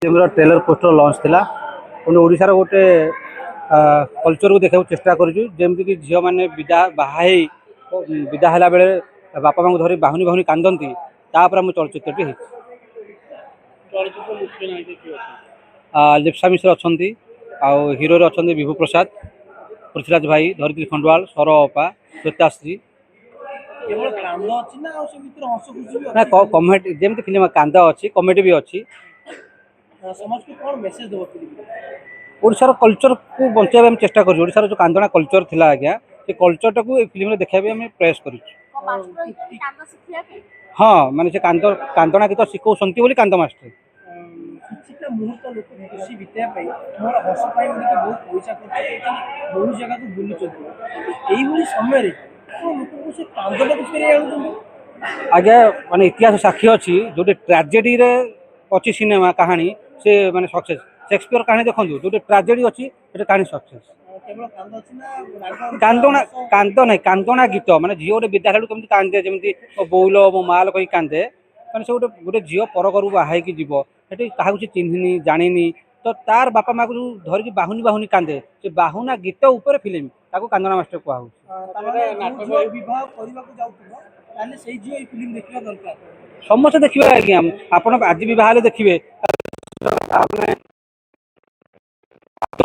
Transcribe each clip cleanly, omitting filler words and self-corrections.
Film trailer poster launch थिला ओडिशार गोटे कल्चर को देखा चेष्टा करमती कि झील मैंने विदा है बेले बापा माँ धरी बाहुनी बाहुनी कांदती आम चलचित्र लिप्सा मिश्र अच्छा हीरो अच्छा विभु प्रसाद पृथ्वीराज भाई धरित्री खंडवाल सौर अपा श्वेताश्री ना कमेडी जमी फिल्म कांदा अच्छी कमेडी भी अच्छी ओडिशार कल्चर को बचाई चेष्टा कर ओडिशार जो कांदना कल्चर थिला आज्ञा से कल्चर टाक फिल्म देखा प्रयास कर हाँ माने से कांदना गीत शिखौंती बोली कांद मास्टर आज्ञा माने इतिहास साक्षी अच्छी जो ट्राजेडी रे अच्छी सिनेमा कहानी से माने सक्सेस शेक्सपियर कहानी देखो जो ट्राजेडी अच्छी कहानी सक्सेस कांदना कांद ना कांदना गीत माने झील गोटे विद्यालय कमी कांदे जमी बोल मो माल कही कांदे मैंने से गोटे गोटे झील पर घर बाहर जीव से क्या चिन्हनी जानी तो तार बापा माँ को धरिकी बाहुनी बाहुनी कांदे से बाहुना गीत उपर फिल्म ताको कांदना मास्टर कहूँ समस्त देखिए आज्ञा आपण आज बहुत देखिए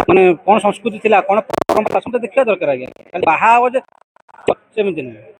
माने कौन संस्कृति थिला कौन परंपरा सब देखा दरकार आज्ञा बाहा सेमती नहीं।